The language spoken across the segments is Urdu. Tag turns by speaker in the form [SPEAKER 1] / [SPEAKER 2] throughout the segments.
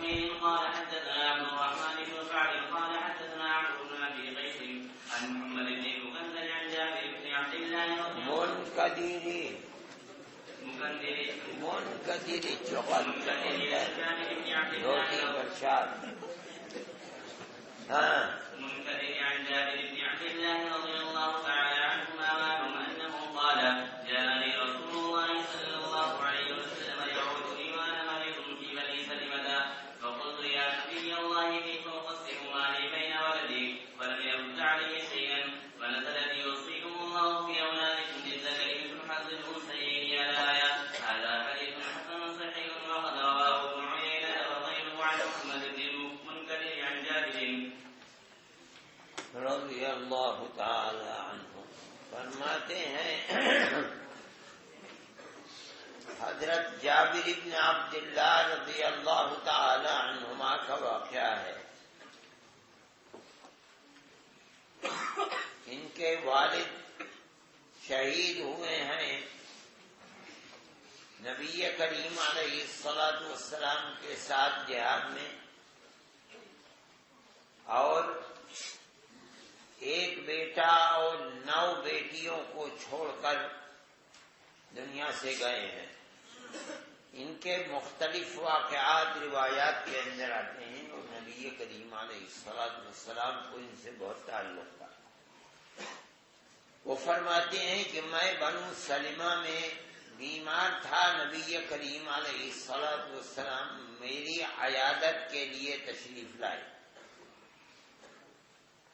[SPEAKER 1] وكيع قال حدثنا عبد الرحمن بن سعد قال حدثنا عمرو بن ابي قيس عن محمد بن المكندر عن جابر بن عبد الله رضي الله عنه
[SPEAKER 2] منکدری چغل روٹی برشاد.
[SPEAKER 1] منكدر عن جابر بن عبد الله رضي الله تعالى عنهما انه قال جاءني رسول الله صلى الله عليه وسلم يعودني وانا مريض في بني سلمة فقلت يا نبي الله كيف اقسم مالي بين ولدي فلم يرد علي شيئا فنزلت يوصيكم الله في اولادكم للذكر مثل حظ الانثيين الايه. هذا حديث حسن صحيح وقد رواه ابن عيينة وغيره عن محمد بن المنكدر عن جابر
[SPEAKER 2] رضی اللہ تعالی عنہ فرماتے ہیں حضرت جابر بن عبداللہ رضی اللہ تعالی عنہما کا واقعہ ہے. ان کے والد شہید ہوئے ہیں نبی کریم علیہ الصلاۃ والسلام کے ساتھ جہاد میں، اور ایک بیٹا اور 9 بیٹیوں کو چھوڑ کر دنیا سے گئے ہیں. ان کے مختلف واقعات روایات کے اندر آتے ہیں اور نبی کریم علیہ الصلاۃ والسلام کو ان سے بہت تعلق تھا. وہ فرماتے ہیں کہ میں بنو سلمہ میں بیمار تھا، نبی کریم علیہ الصلاۃ والسلام میری عیادت کے لیے تشریف لائے.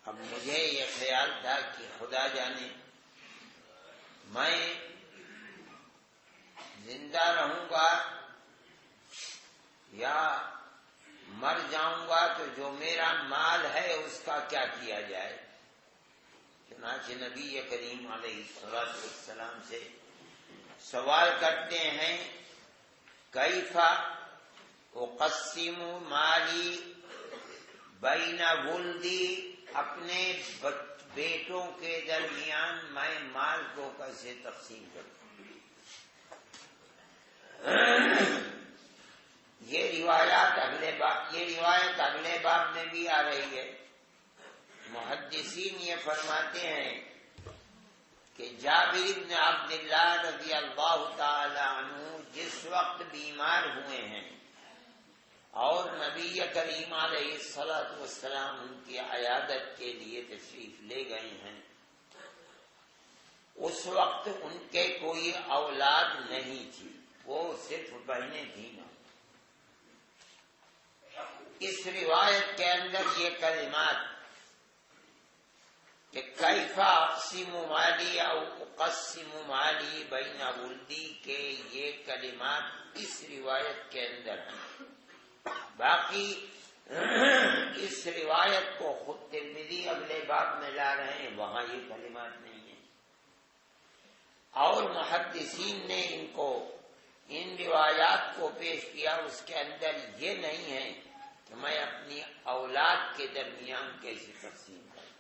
[SPEAKER 2] اب مجھے یہ خیال تھا کہ خدا جانے میں زندہ رہوں گا یا مر جاؤں گا تو جو میرا مال ہے اس کا کیا کیا جائے. چنانچہ نبی کریم علیہ الصلوۃ والسلام سے سوال کرتے ہیں کیف اقسم مالی بین ولدی، اپنے بیٹوں کے درمیان میں مال کو کیسے تقسیم کروں. یہ روایت اگلے باب میں بھی آ رہی ہے. محدثین یہ فرماتے ہیں کہ جابر بن عبداللہ رضی اللہ تعالی عنہ جس وقت بیمار ہوئے ہیں اور نبی کریم علیہ الصلاۃ والسلام ان کی عیادت کے لیے تشریف لے گئے ہیں، اس وقت ان کے کوئی اولاد نہیں تھی، وہ صرف بہنیں تھیں. اس روایت کے اندر یہ کلمات کہ کیف اقسم مالی او اقسم مالی بین ولدی کے یہ کلمات اس روایت کے اندر ہیں. باقی اس روایت کو خود ترمذی اگلے باب میں لا رہے ہیں، وہاں یہ کلمات نہیں ہیں. اور محدثین نے ان روایات کو پیش کیا، اس کے اندر یہ نہیں ہے کہ میں اپنی اولاد کے درمیان کیسے تقسیم کروں.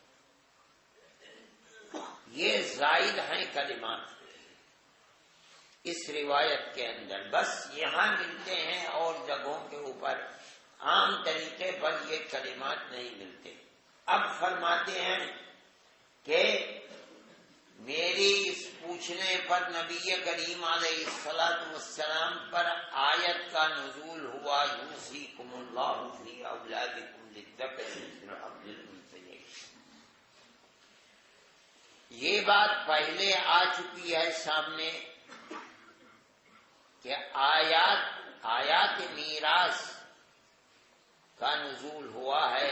[SPEAKER 2] یہ زائد ہیں کلمات اس روایت کے اندر، بس یہاں ملتے ہیں اور جگہوں کے اوپر عام طریقے پر یہ کلمات نہیں ملتے. اب فرماتے ہیں کہ میری اس پوچھنے پر نبی کریم علیہ الصلاۃ والسلام پر آیت کا نزول ہوا یوصیکم اللہ فی اولادکم للذکر مثل حظ الانثیین. یہ بات پہلے آ چکی ہے سامنے کہ آیات میراث کا نزول ہوا ہے.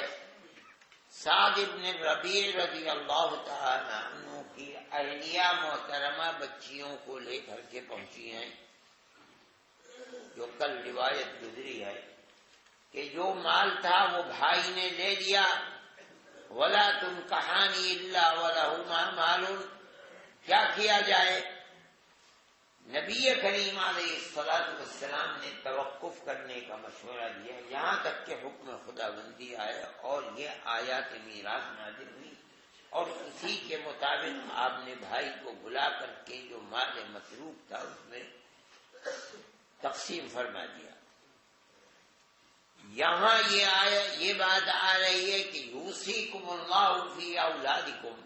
[SPEAKER 2] سعد بن ربیع رضی اللہ تعالی عنہ کی اہلیہ محترمہ بچیوں کو لے کر کے پہنچی ہیں، جو کل روایت گزری ہے کہ جو مال تھا وہ بھائی نے لے لیا. ولا تنکحانی الا ولہما مال، کیا کیا جائے. نبی کریم علیہ الصلاۃ والسلام نے توقف کرنے کا مشورہ دیا یہاں تک کہ حکم خدا بندی آیا اور یہ آیات میراث نازل ہوئی، اور اسی کے مطابق آپ نے بھائی کو بلا کر کے جو مال مصروف تھا اس میں تقسیم فرما دیا. یہاں یہ بات آ رہی ہے کہ یوصیکم اللہ فی اولادکم،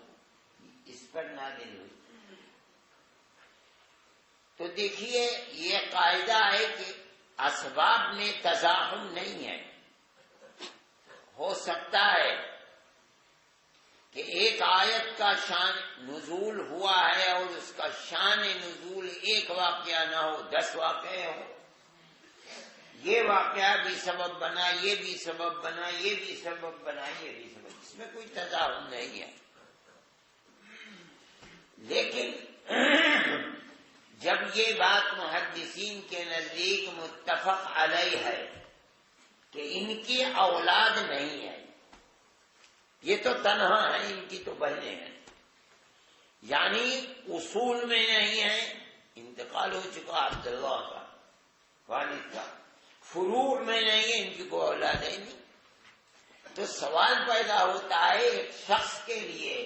[SPEAKER 2] اس پر نازل ہوئی۔ تو دیکھیے یہ قاعدہ ہے کہ اسباب میں تزاحم نہیں ہے۔ ہو سکتا ہے کہ ایک آیت کا شان نزول ہوا ہے اور اس کا شان نزول ایک واقعہ نہ ہو، 10 واقعے ہوں، یہ واقعہ بھی سبب بنا، یہ بھی سبب بنا، یہ بھی سبب بنا، یہ بھی سبب، اس میں کوئی تضاد نہیں ہے۔ لیکن جب یہ بات محدثین کے نزدیک متفق علیہ ہے کہ ان کی اولاد نہیں ہے، یہ تو تنہا ہے، ان کی تو بہنیں ہیں، یعنی اصول میں نہیں ہے، انتقال ہو چکا عبداللہ کا والد کا، فروع میں نہیں ہے، ان کی کوئی اولاد ہے نہیں، تو سوال پیدا ہوتا ہے ایک شخص کے لیے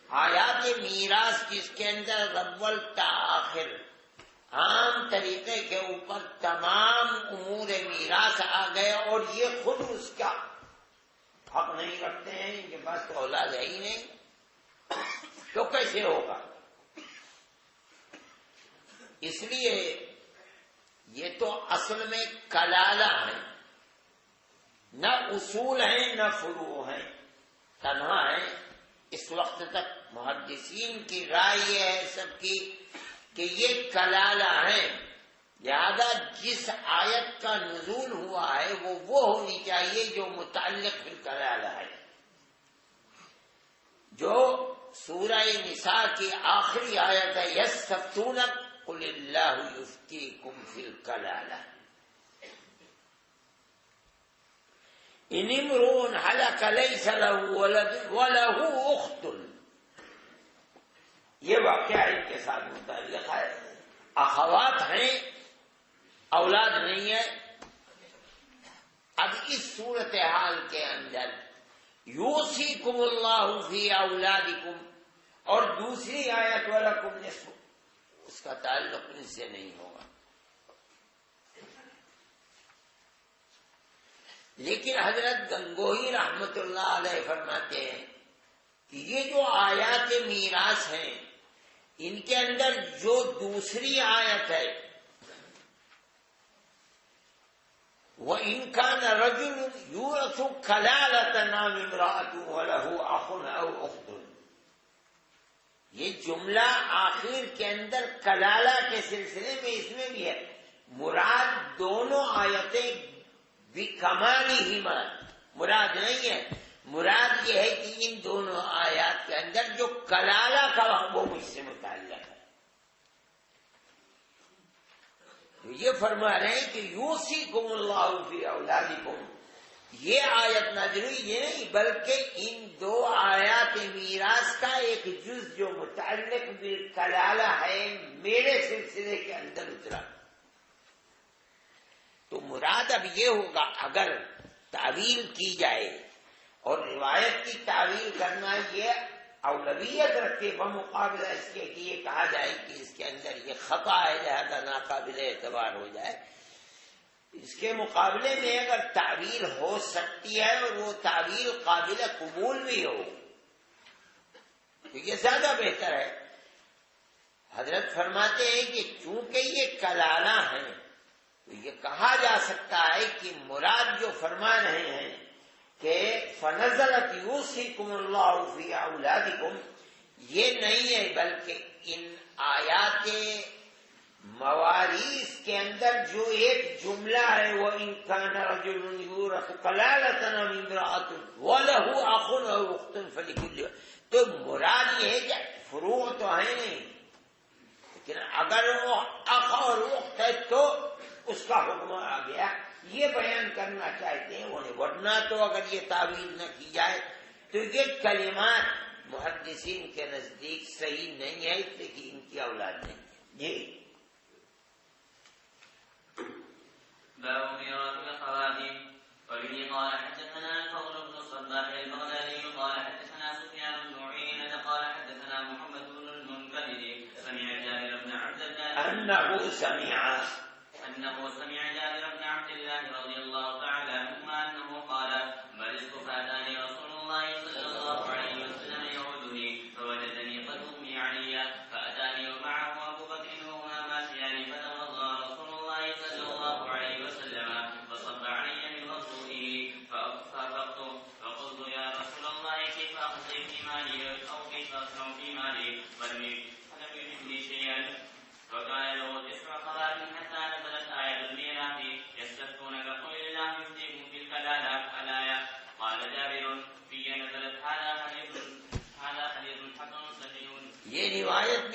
[SPEAKER 2] آیات میراث جس کے اندر اول تا آخر عام طریقے کے اوپر تمام امور میراث آ گئے اور یہ خود اس کا حق نہیں رکھتے ہیں، ان کے پاس تو اولاد ہے ہی نہیں، تو کیسے ہوگا؟ اس لیے یہ تو اصل میں کلالہ ہے، نہ اصول ہیں نہ فروع ہیں، تنہا ہے۔ اس وقت تک محدثین کی رائے یہ ہے سب کی کہ یہ کلالہ ہے، لہذا جس آیت کا نزول ہوا ہے وہ ہونی چاہیے جو متعلق بالکلالہ ہے۔ جو سورہ نساء کی آخری آیت ہے یستفتونک قل اللہ یفتیکم فی الکلالہ، ان امرؤ ہلک لیس لہ ولد ولہ اخت، یہ واقعہ ان کے ساتھ متعلق ہے، اخوات ہیں، اولاد نہیں ہے۔ اب اس صورتحال کے اندر یوصیکم اللہ فی اولادکم اور دوسری آیت ولکم نصف، اس کا تعلق ان سے نہیں ہوگا۔ لیکن حضرت گنگوہی رحمت اللہ علیہ فرماتے ہیں کہ یہ جو آیات میراث ہیں ان کے اندر جو دوسری آیت ہے وَإِنْ كَانَ رَجُلٌ يُورَثُ كَلَالَةً أَوْ امْرَأَةٌ وَلَهُ أَخٌ أَوْ أُخْتٌ، یہ جملہ آخر کے اندر کلالہ کے سلسلے میں اس میں بھی ہے، مراد دونوں آیتیں بکمالہما مراد نہیں ہے، مراد یہ ہے کہ ان دونوں آیات کے اندر جو کلالہ کا وہ مجھ سے متعلق ہے۔ تو یہ فرما رہے ہیں کہ یوصیکم اللہ فی اولادکم، یہ آیت نازل ہوئی یہ نہیں بلکہ ان دو آیات میراث کا ایک جز جو متعلق بالکلالہ ہے میرے سلسلے کے اندر اترا۔ تو مراد اب یہ ہوگا اگر تعویل کی جائے اور روایت کی تعویل کرنا یہ اولویت رکھے بمقابلہ اس کے کہ یہ کہا جائے کہ اس کے اندر یہ خطا ہے لہذا ناقابل اعتبار ہو جائے، اس کے مقابلے میں اگر تعویل ہو سکتی ہے اور وہ تعویل قابل قبول بھی ہو تو یہ زیادہ بہتر ہے۔ حضرت فرماتے ہیں کہ چونکہ یہ کلالہ ہیں تو یہ کہا جا سکتا ہے کہ مراد جو فرما رہے ہیں کہ فنزلت یوصیکم اللہ فی اولادکم، یہ نہیں ہے بلکہ ان آیات مواریث کے اندر جو ایک جملہ ہے وہ ان کان رجل یورث کلالۃ أو امرأۃ وَلَهُ أَخٌ أَوْ أُخْتٌ فَلِكُلِّ، تو مراد یہ ہے کہ فروع تو ہے نہیں، لیکن اگر وہ اخ اور اخت ہے تو اس کا حکم آ گیا، یہ بیان کرنا چاہتے ہیں وہ نہیں، ورنہ تو اگر یہ تعویل نہ کی جائے تو یہ کلمات محدثین کے نزدیک صحیح نہیں ہے، اس لیے کہ ان کی اولاد نہیں ہے۔ جی
[SPEAKER 1] باب ميراث الخواتم. وبه قال حدثنا الفضل بن الصباح البغدادي قال حدثنا سفيان بن عيينة قال حدثنا محمد بن المنكدر سمع جابر بن عبد الله
[SPEAKER 2] أنه سمع
[SPEAKER 1] جابر بن عبد الله رضي الله تعالى عنه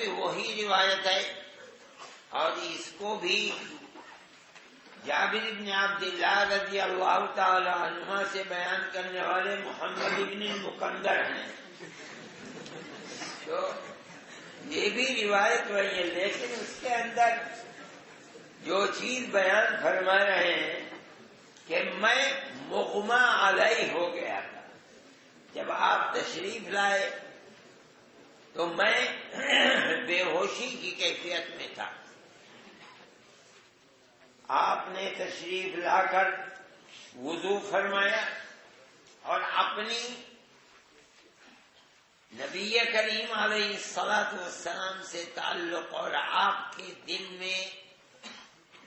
[SPEAKER 2] میں وہی روایت ہے، اور اس کو بھی جابر بن عبداللہ رضی اللہ تعالی عنہ سے بیان کرنے والے محمد بن المکندر ہیں، تو یہ بھی روایت وہی ہے، لیکن اس کے اندر جو چیز بیان فرما رہے ہیں کہ میں مغمى علیہ ہو گیا تھا جب آپ تشریف لائے، تو میں بے ہوشی کی کیفیت میں تھا۔ آپ نے تشریف لا کر وضو فرمایا اور اپنی نبی کریم علیہ الصلاۃ والسلام سے تعلق اور آپ کے دل میں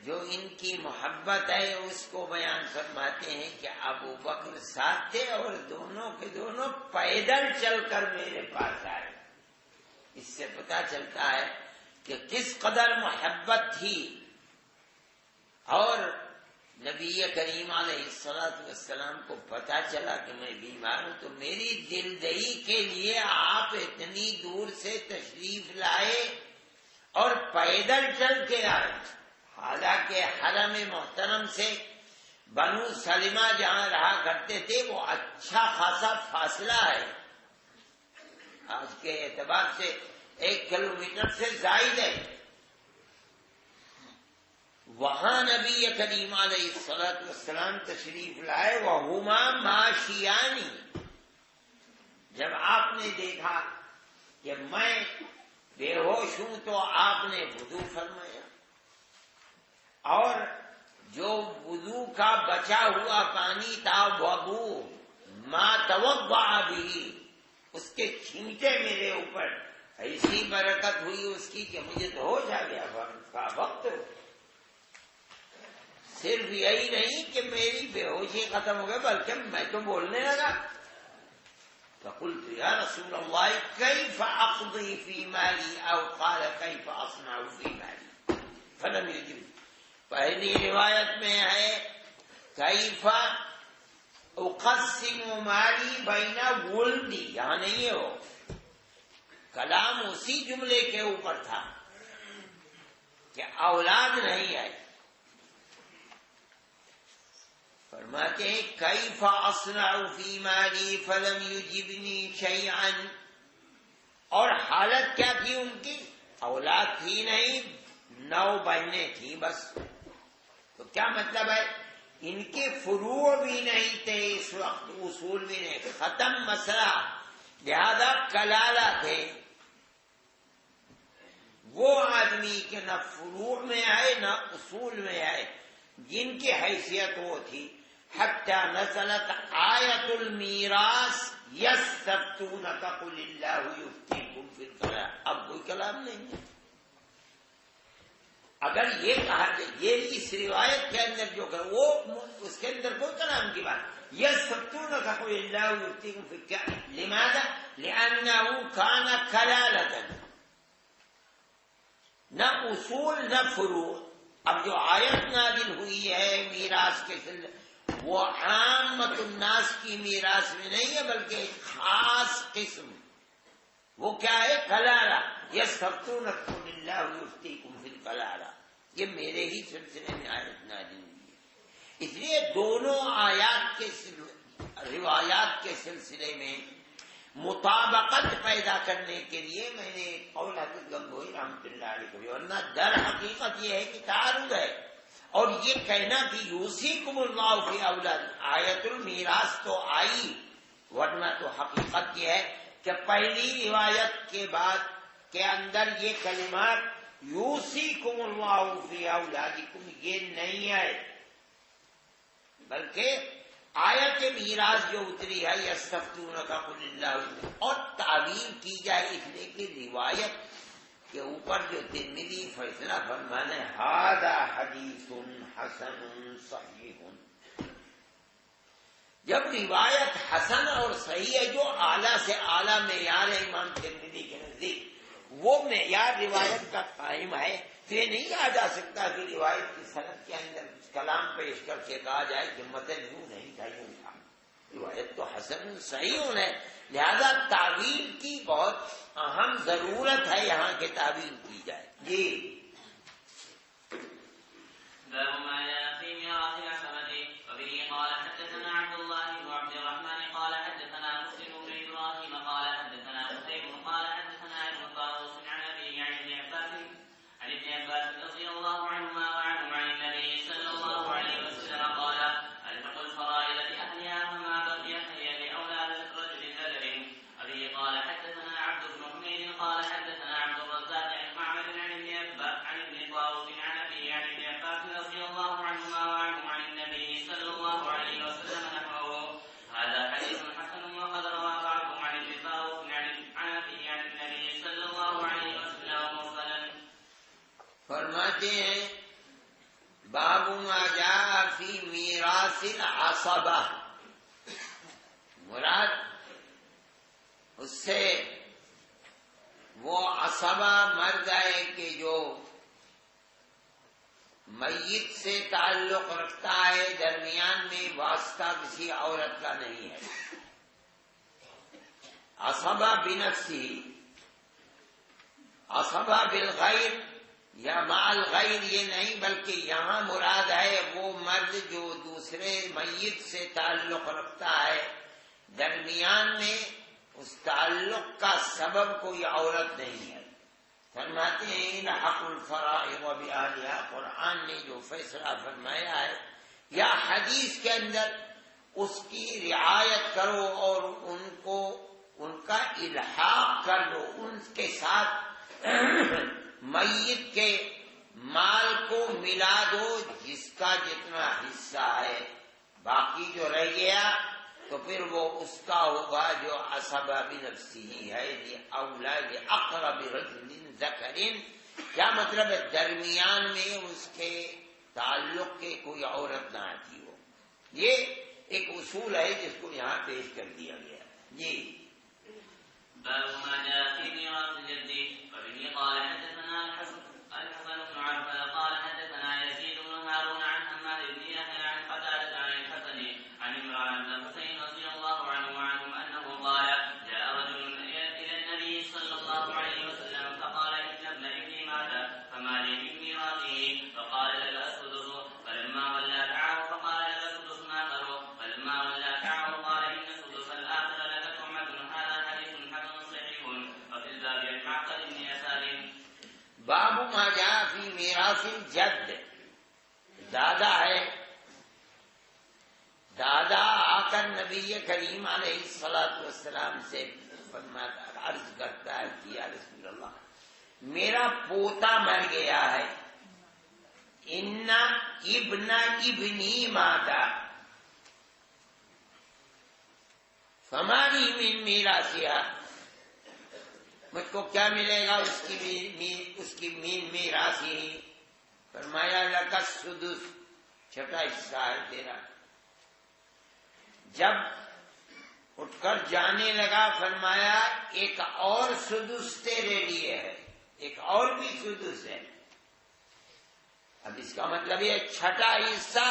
[SPEAKER 2] جو ان کی محبت ہے اس کو بیان فرماتے ہیں کہ ابو بکر ساتھ تھے اور دونوں کے دونوں پیدل چل کر میرے پاس آئے۔ اس سے پتہ چلتا ہے کہ کس قدر محبت تھی، اور نبی کریم علیہ الصلاۃ والسلام کو پتہ چلا کہ میں بیمار ہوں، تو میری دلدئی کے لیے آپ اتنی دور سے تشریف لائے اور پیدل چل کے آئے، حالانکہ حرم محترم سے بنو سلمہ جہاں رہا کرتے تھے وہ اچھا خاصا فاصلہ ہے، آج کے اعتبار سے 1 کلومیٹر سے زائد ہے۔ وہاں نبی کریم علیہ الصلاۃ والسلام تشریف لائے، وہما ماشیانی، جب آپ نے دیکھا کہ میں بے ہوش ہوں تو آپ نے وضو فرمایا، اور جو وضو کا بچا ہوا پانی تھا وضو ما توضع بھی، اس کے چھینٹے میرے اوپر، ایسی برکت ہوئی اس کی کہ مجھے تو ہوش آ گیا، کا وقت صرف یہی نہیں کہ میری بے ہوشی ختم ہو گئی بلکہ میں تو بولنے لگا، فقلت یا رسول اللہ کیف اقضی فی مالی، او قال کیف اصنع فی مالی فلم یجب۔ پہلی روایت میں ہے کیف اقسم مالی بین ولدی، یہاں نہیں ہے، وہ کلام اسی جملے کے اوپر تھا کہ اولاد نہیں ہے۔ فرماتے ہیں کیف اصنع فی مالی فلم یجبنی شیئا، اور حالت کیا تھی ان کی؟ اولاد تھی نہیں، 9 بہنیں تھیں بس، تو کیا مطلب ہے؟ ان کے فروع بھی نہیں تھے اس وقت، اصول بھی نہیں، ختم مسئلہ، لہذا کلالہ تھے وہ آدمی کہ نہ فروع میں آئے نہ اصول میں آئے، جن کی حیثیت وہ تھی۔ حتی نزلت آیت المیراث یستفتونک قل اللہ یفتیکم فی الکلالہ، اب کوئی کلام نہیں ہے۔ اگر یہ کہا جائے، یہ اس روایت کے اندر جو کہ وہ اس کے اندر کوئی کلام کی بات، یستفتونک قل اللہ یفتیکم فی الکلالہ، لماذا؟ لأنه کان کلالۃ، نہ اصول نہ فروع۔ اب جو آیت نازل ہوئی ہے میراث کے سلسلے، وہ عامت الناس کی میراث میں نہیں ہے بلکہ ایک خاص قسم، وہ کیا ہے؟ کلالہ، یستفتونک قل اللہ یفتیکم فی الکلالہ، یہ میرے ہی سلسلے میں آیت نازل ہوئی ہے۔ اس لیے دونوں آیات کے روایات کے سلسلے میں مطابقت پیدا کرنے کے لیے میں نے قول حضرت گنگوہی رحمۃ اللہ علیہ کو، ورنہ در حقیقت یہ ہے کہ تعارض ہے، اور یہ کہنا کہ یوصیکم اللہ فی اولاد، آیت المیراث تو آئی، ورنہ تو حقیقت یہ ہے کہ پہلی روایت کے بعد کے اندر یہ کلمات یوصیکم اللہ فی اولادکم یہ نہیں ہے، بلکہ آیت میراث جو اتری ہے یستفتونک قل اللہ، اور تعبیر کی جائے اس لیے کہ روایت کے اوپر جو ترمذی فیصلہ فرمانے ھذا حدیث حسن صحیح، جب روایت حسن اور صحیح ہے جو اعلیٰ سے اعلیٰ معیار ہے امام ترمذی کے نزدیک، وہ معیار روایت کا قائم ہے، تو یہ نہیں کہا جا سکتا کہ روایت کی سند کے اندر کلام پیش کر کے کہا جائے کہ متن یوں نہیں تھا یوں تھا، روایت تو حسن صحیح ہے، لہذا تعویل کی بہت اہم ضرورت ہے یہاں کہ تعویل کی جائے. جی
[SPEAKER 1] باب ما جاء في ميراث العصبة. وبه قال حدثنا عبد الله بن عبد الرحمن قال حدثنا مسلم بن ابراهيم قال حدثنا قتيبة قال حدثنا ابن طاووس عن ابي عن ابن عباس رضي الله عنهما وعنهم عن النبي صلى الله عليه وسلم قال: الحقوا الفرائض باهلها فما بقي فهي لاولاد رجل ذكر. ابي قال حدثنا عبد بن حميد قال حدثنا عبد الرزاق عن معمر عن ابن طاووس عن ابي عن ابن عباس رضي الله عنهما وعنهم عن النبي صلى الله عليه وسلم نحوه. هذا حديث حسن وقد روى بعضهم عن ابن طاووس عن ابي عن النبي صلى الله عليه وسلم مرسلا.
[SPEAKER 2] فرماتے ہیں باب ما جاء فی میراث العصبہ، مراد اس سے وہ عصبہ مرد ہے کہ جو میت سے تعلق رکھتا ہے، درمیان میں واسطہ کسی عورت کا نہیں ہے. عصبہ بنفسی، عصبہ بالغیر یا مال غیر یہ نہیں، بلکہ یہاں مراد ہے وہ مرد جو دوسرے میت سے تعلق رکھتا ہے، درمیان میں اس تعلق کا سبب کوئی عورت نہیں ہے. فرماتے ہیں الحق الفرائض بأہلہا، قرآن نے جو فیصلہ فرمایا ہے یا حدیث کے اندر اس کی رعایت کرو اور ان کا الحاق کر لو، ان کے ساتھ میت کے مال کو ملا دو جس کا جتنا حصہ ہے، باقی جو رہ گیا تو پھر وہ اس کا ہوگا جو عصبہ بنفسہ ہے. اولاد اقرب رجل ذکر، کیا مطلب ہے؟ درمیان میں اس کے تعلق کے کوئی عورت نہ آتی ہو. یہ ایک اصول ہے جس کو یہاں پیش کر دیا گیا. جی
[SPEAKER 1] باب ما جاء في ميراث الجد. وبه قال حدثنا الحسن بن عرفة قال حدثنا يزيد بن هارون عن حماد بن يحيى عن قتادة عن الحسن عن عمران بن حسين رضي الله عنه وعنهم انه قال: جاء رجل الى النبي صلى الله عليه وسلم فقال: ان ابن ابني مات فما لي من ميراثه؟ فقال: لك السدس. فلما ولى دعاه فقال: لك السدس الاخر. فلما ولى دعاه قال: ان السدس الاخر لك طعمة. هذا حديث حسن صحيح. وفي الباب عن معقل بن يسار.
[SPEAKER 2] باب ما جاء فی میراث الجد، دادا ہے، دادا آ کر نبی کریم علیہ الصلوۃ والسلام سے فرماتا، عرض کرتا ہے کہ یا رسول اللہ میرا پوتا مر گیا ہے، ان ابن ابنی ماتا فما لی من میراثہا، مجھ کو کیا ملے گا اس کی میراث ہی؟ فرمایا لک السدس، چھٹا حصہ ہے تیرا. جب اٹھ کر جانے لگا فرمایا ایک اور سدس تیرے لیے ہے، ایک اور بھی سدس ہے. اب اس کا مطلب یہ چھٹا حصہ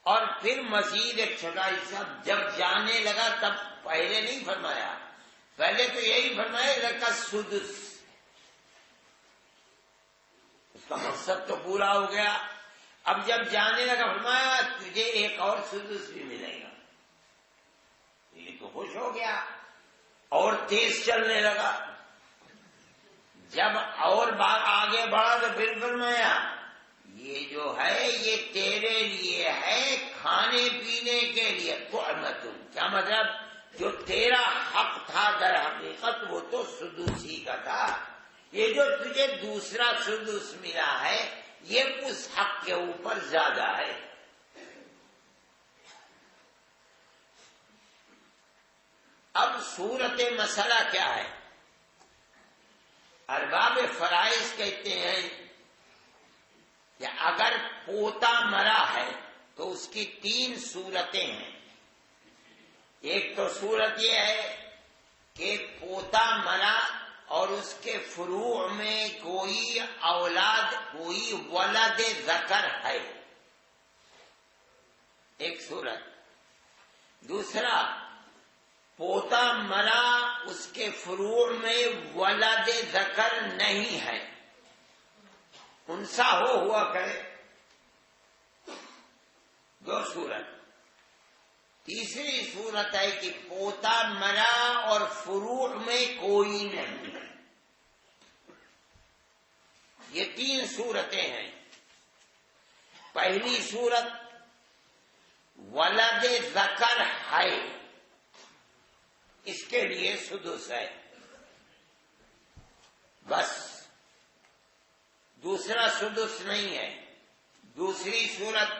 [SPEAKER 2] اور پھر مزید ایک چھٹا حصہ. جب جانے لگا تب پہلے نہیں فرمایا، پہلے تو یہی فرمایا لکا سدس، اس کا مقصد تو پورا ہو گیا. اب جب جانے لگا فرمایا تجھے ایک اور سدس بھی ملے گا. یہ تو خوش ہو گیا اور تیز چلنے لگا. جب اور بات آگے بڑھا تو پھر فرمایا یہ جو ہے یہ تیرے لیے ہے کھانے پینے کے لیے. طعمتن، کیا مطلب؟ جو تیرا حق تھا در حقیقت وہ تو سدس ہی کا تھا، یہ جو تجھے دوسرا سدس ملا ہے یہ اس حق کے اوپر زیادہ ہے. اب صورت مسئلہ کیا ہے؟ ارباب فرائض کہتے ہیں کہ اگر پوتا مرا ہے تو اس کی 3 صورتیں ہیں. ایک تو صورت یہ ہے کہ پوتا مرا اور اس کے فروع میں کوئی اولاد، کوئی ولد ذکر ہے، ایک صورت. دوسرا پوتا مرا اس کے فروع میں ولد ذکر نہیں ہے، انسا ہوا کرے، دو صورت۔ تیسری صورت ہے کہ پوتا مرا اور فروع میں کوئی نہیں ہے۔ یہ تین صورتیں ہیں۔ پہلی صورت ولد ذکر ہے، اس کے لیے سدس ہے بس، دوسرا سدس نہیں ہے۔ دوسری صورت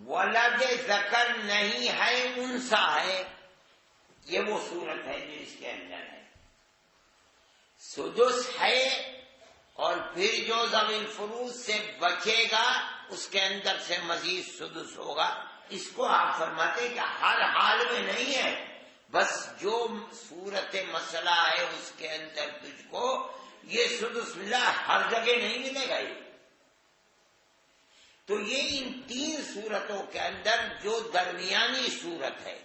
[SPEAKER 2] ولد ذکر نہیں ہے، انسا ہے، یہ وہ صورت ہے جو اس کے اندر ہے۔ سدس ہے اور پھر جو ذوی الفروض سے بچے گا اس کے اندر سے مزید سدس ہوگا۔ اس کو آپ فرماتے کہ ہر حال میں نہیں ہے، بس جو صورت مسئلہ ہے اس کے اندر تجھ کو یہ سدس ملا، ہر جگہ نہیں ملے گا یہ۔ تو یہ ان تین صورتوں کے اندر جو درمیانی صورت ہے،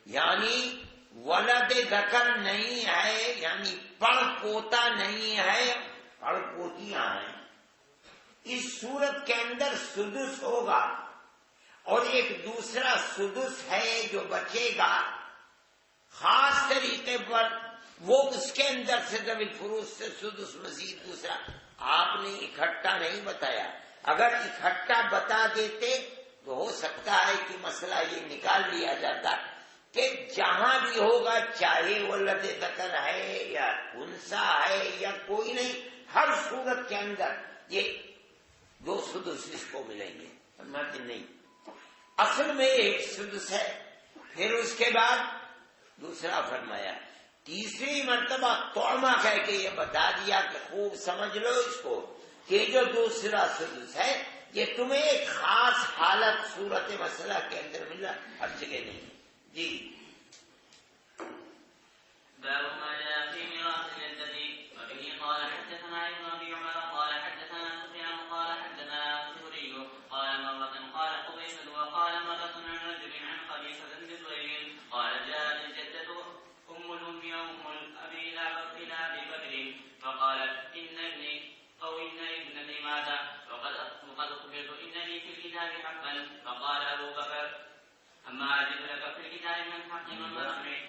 [SPEAKER 2] یعنی ولد ذکر نہیں ہے، یعنی پڑ پوتا نہیں ہے، پڑ پوتیاں ہیں، اس صورت کے اندر سدس ہوگا۔ اور ایک دوسرا سدس ہے جو بچے گا خاص طریقے پر، وہ اس کے اندر سے ذوی الفروض سے سدس مزید دوسرا آپ نے اکٹھا نہیں بتایا۔ اگر اکٹھا بتا دیتے تو ہو سکتا ہے کہ مسئلہ یہ نکال لیا جاتا کہ جہاں بھی ہوگا، چاہے ولد ذکر ہے یا انسا ہے یا کوئی نہیں، ہر صورت کے اندر یہ دو سدس اس کو ملیں گے۔ فرماتے نہیں، اصل میں ایک سدس ہے، پھر اس کے بعد دوسرا فرمایا۔ تیسری مرتبہ توما کہہ کے یہ بتا دیا کہ خوب سمجھ لو اس کو کہ جو دوسرا سدس ہے یہ تمہیں ایک خاص حالت صورت مسئلہ کے اندر ملا، ہر جگہ نہیں۔ جی
[SPEAKER 1] باب ما جاء في ميراث الجدة وبه قال حدثنا ابن ابي عمر قال حدثنا سفيان قال حدثنا الزهري قال مرة قال قبيصة وقال مرة عن رجل عن قبيصة بن زهير قال جاءت الجدة أم الأم وأم الأب إلى أبي بكر فقالت إن ابني أو إن ابنتي مات وقد أخبرت إن لي في الكتاب حقا. فقال أبو بكر أما أجد لك في الكتاب من حق وما سمعت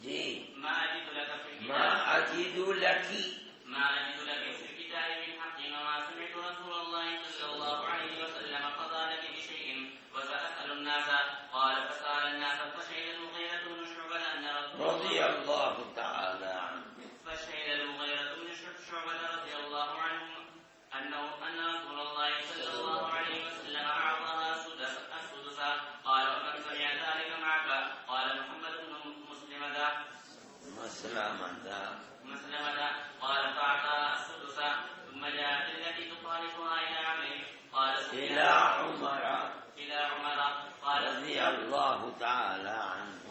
[SPEAKER 2] جی
[SPEAKER 1] ما أجد لك في الكتاب
[SPEAKER 2] ما أجد لك
[SPEAKER 1] في الكتاب من حق وما سمعت رسول الله صلى الله عليه وسلم قضى لك بشيء وسأسأل الناس. قال فسأل الناس فشهد المغيرة بن شعبة أن
[SPEAKER 2] رضي الله تعالى عنه
[SPEAKER 1] فشهد المغيرة بن شعبة رضي الله عنه أن رسول الله صلى الله عليه وسلم أعطاها السدس. قال ومن سمع ذلك معك؟ قال محمد بن مسلمة. قال فأعطاها السدس. ثم جاءت التي تخالفها إلى عمرو قال
[SPEAKER 2] إلى عمر
[SPEAKER 1] قال
[SPEAKER 2] رضي الله تعالى عنه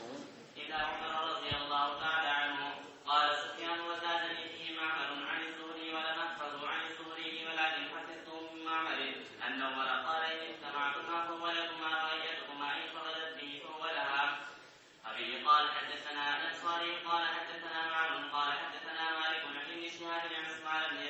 [SPEAKER 1] إلى عمر رضي الله تعالى عنه. قال سفيان وزادني فيه معمر عن الزهري ولم أحفظ عن الزهري ولكن حدثته من معمر أن عمر قال إن اجتمعتما فولكما رأيتكما إن فردت به فولها. أبي قال حدثنا الأنصاري قال حدثنا معن قال حدثنا مالك عن ابن شهاب عن اسماعيل بن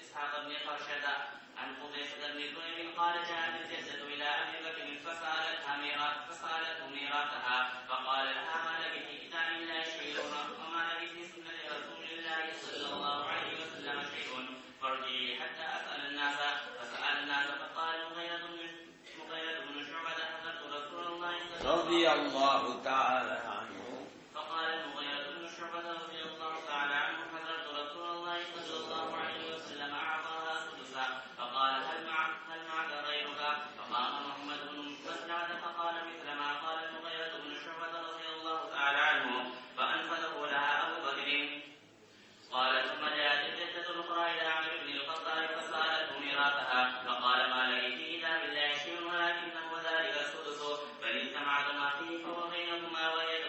[SPEAKER 1] إسحاق بن خرشدة عن قبيصة بن ذؤيب قال جاءت الجدة إلى أبي بكر فسألته ميراثها فقال لها ما لك في كتاب الله شيء وما لك في سنة رسول الله صلى الله عليه وسلم شيء فارجعي حتى أسأل الناس. فسأل الناس فقال المغيرة بن شعبة حضرت رسول الله
[SPEAKER 2] رضي الله تعالى عنه
[SPEAKER 1] فقال المغيرة بن شعبة رضي الله تعالى عنه حضرت رسول الله صلى الله عليه وسلم أعطاها سدسا. فقال هل معك غيرك؟ فقام محمد بن مسلمة فقال مثل ما قال المغيرة بن شعبة رضي الله تعالى عنه فأنفذه لها أبو بكر. قال ثم جاءت الجدة الأخرى إلى عمرو بن الخطاب فسألته ميراثها فقال ما لي في كتاب الله شيء ولكنه ذلك السدس بل اجتمعتما فيه فهو بينكما ويد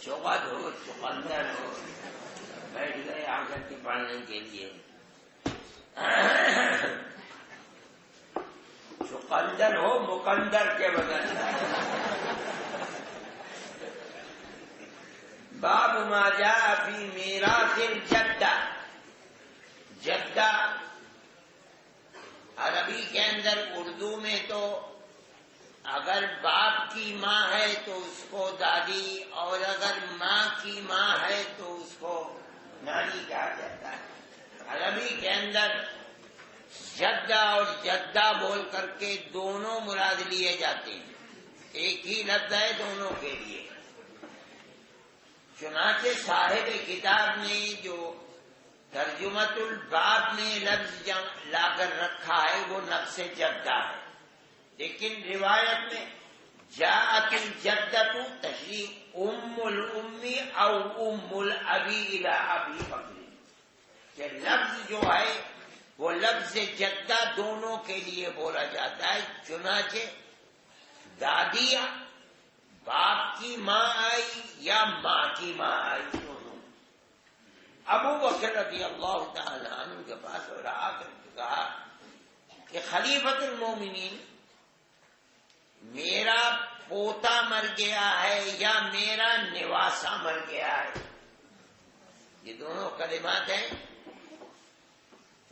[SPEAKER 2] چوغد ہو چقندر ہو بیٹھ گئے آ کر کے پڑھنے کے لیے. چقندر ہو مقندر کے بدل. باب ما جاء فی میراث الجدہ. جدہ عربی کے اندر اردو میں تو اگر باپ کی ماں ہے تو اس کو دادی اور اگر ماں کی ماں ہے تو اس کو نانی کہا جاتا ہے. عربی کے اندر جدہ اور جدہ بول کر کے دونوں مراد لیے جاتے ہیں, ایک ہی لفظ ہے دونوں کے لیے. چنانچہ صاحب کتاب نے جو ترجمۃ الباب میں لفظ لا کر رکھا ہے وہ نفس جدہ ہے, لیکن روایت میں جاءت الجدۃ تشریح ام الام او ام الابی الی ابی بکر, کہ لفظ جو ہے وہ لفظ جدہ دونوں کے لیے بولا جاتا ہے. چنانچہ دادی باپ کی ماں آئی یا ماں کی ماں آئی دونوں. ابو بکر رضی اللہ تعالی عنہ کے پاس اور آ کر کہا کہ خلیفۃ المومنین میرا پوتا مر گیا ہے یا میرا نواسا مر گیا ہے, یہ دونوں کلمات ہیں,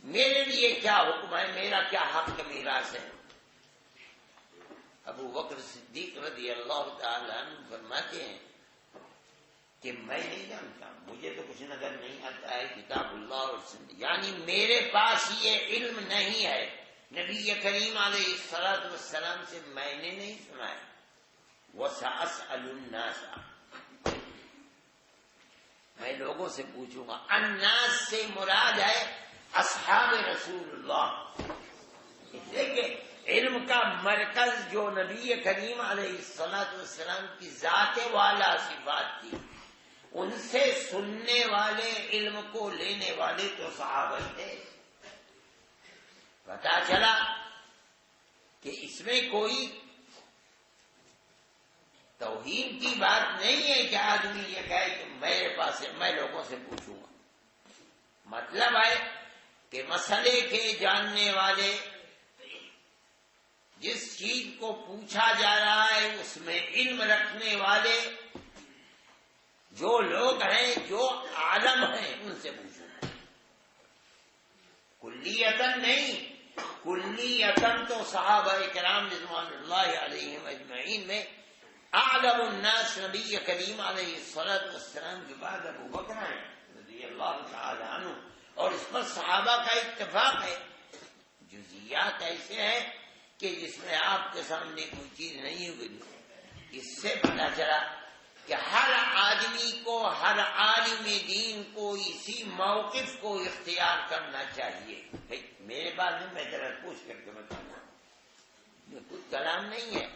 [SPEAKER 2] میرے لیے کیا حکم ہے, میرا کیا حق میراث ہے. ابو بکر صدیق رضی اللہ تعالی عنہ فرماتے ہیں کہ میں نہیں جانتا, مجھے تو کچھ نظر نہیں آتا ہے کتاب اللہ اور سنت, یعنی میرے پاس یہ علم نہیں ہے. نبی کریم علیہ الصلوۃ والسلام سے میں نے نہیں سنا ہے. وَسَأَسْأَلُ النَّاسَ, میں لوگوں سے پوچھوں گا. الناس سے مراد ہے اصحاب رسول اللہ. دیکھیں علم کا مرکز جو نبی کریم علیہ الصلوۃ والسلام کی ذات والا صفات تھی, ان سے سننے والے علم کو لینے والے تو صحابہ تھے. پتا چلا کہ اس میں کوئی توہین کی بات نہیں ہے کہ آدمی یہ کہے کہ میرے پاس ہے, میں لوگوں سے پوچھوں گا. مطلب ہے کہ مسئلے کے جاننے والے, جس چیز کو پوچھا جا رہا ہے اس میں علم رکھنے والے جو لوگ ہیں, جو عالم ہیں, ان سے پوچھو. کلیتاً نہیں, کلیتاً تو صحابہ کرام رضوان اللہ علیہم اجمعین میں اعلم الناس نبی کریم علیہ الصلوۃ والسلام کے بعد ابو بکر ہیں رضی اللہ تعالی عنہ, اور اس پر صحابہ کا اتفاق ہے. جزیات ایسے ہیں کہ جس میں آپ کے سامنے کوئی چیز نہیں ہوگی. اس سے پتہ چلا کہ ہر آدمی کو, ہر عالم دین کو اسی موقف کو اختیار کرنا چاہیے. میرے بارے میں ذرا پوچھ کر کے بتاؤں, یہ کچھ کلام نہیں ہے.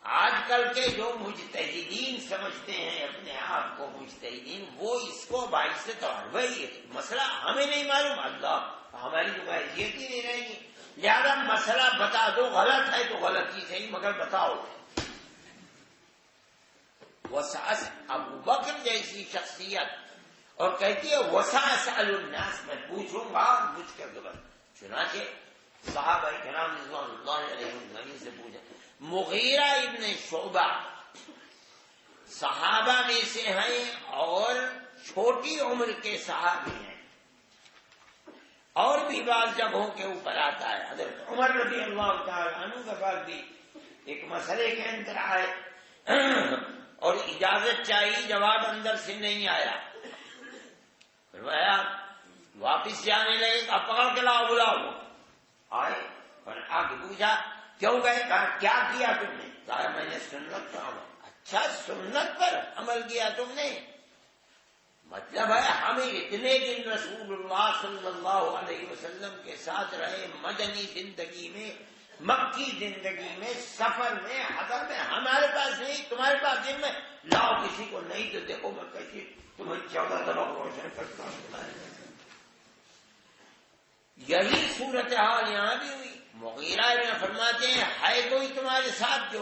[SPEAKER 2] آج کل کے جو مجتہدین سمجھتے ہیں اپنے آپ کو مجتہدین, وہ اس کو باعث طور بھائی مسئلہ ہمیں نہیں معلوم, اللہ ہماری تو حیثیت ہی نہیں رہے گی, لہذا مسئلہ بتا دو, غلط ہے تو غلط ہی صحیح مگر بتاؤ. وسعت ابو بکر جیسی شخصیت اور کہتی ہے وسأسأل الناس, میں پوچھوں گا مجھ کر کے. چنانچہ صحابہ کرام رضوان اللہ علیہم سے پوچھا. مغیرہ ابن شعبہ صحابہ میں سے ہیں اور چھوٹی عمر کے صحابی ہیں, اور بھی بعض جگہوں کے اوپر آتا ہے. حضرت عمر رضی اللہ تعالی عنہ کے بعد بھی ایک مسئلے کے اندر آئے اور اجازت چاہیے, جواب اندر سے نہیں آیا. فرمایا واپس جانے لگے, اب پکڑ کے لاؤ, بلاؤ. آئے اور آگے پوچھا کیوں گئے, کہا کیا کیا تم نے, کہا میں نے سنت پر عمل. اچھا سنت پر عمل کیا تم نے, مطلب ہے ہمیں اتنے دن رسول اللہ صلی اللہ علیہ وسلم کے ساتھ رہے, مدنی زندگی میں, مکی زندگی میں, سفر میں, حضر میں, ہمارے پاس نہیں, تمہارے پاس دن میں لاؤ کسی کو نہیں تو دیکھو میں کیسی تمہیں 14 طرح روشن کرتا ہوں. یہی صورتحال یہاں بھی ہوئی. مغیرہ ابن فرماتے ہیں ہے کوئی تمہارے ساتھ جو,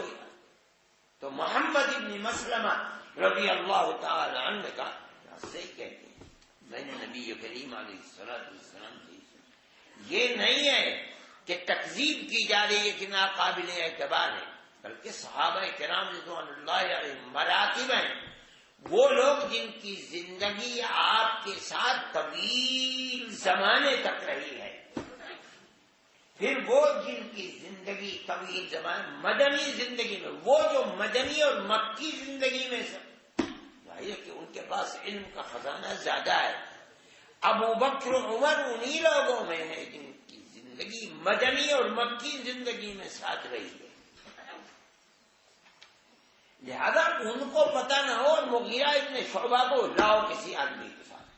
[SPEAKER 2] تو محمد ابن مسلمہ رضی اللہ تعالی عنہ نے کہا صحیح کہتے ہیں، میں نے نبی کریم علیہ السلام سے یہ نہیں ہے کہ تکذیب کی جا رہی ہے کہ ناقابل اعتبار ہے، بلکہ صحابہ کرام رضوان اللہ علیہ مراتب ہیں، وہ لوگ جن کی زندگی آپ کے ساتھ طویل زمانے تک رہی ہے، پھر وہ جن کی زندگی طویل زمانے مدنی زندگی میں، وہ جو مدنی اور مکی زندگی میں سب بھائی کہ ان کے پاس علم کا خزانہ زیادہ ہے، ابو بکر عمر انہی لوگوں میں ہے جن کی زندگی مدنی اور مکی زندگی میں ساتھ رہی ہے، لہذا ان کو پتہ نہ ہو اور مغیرہ ابن شعبہ کو لاؤ کسی آدمی کے ساتھ،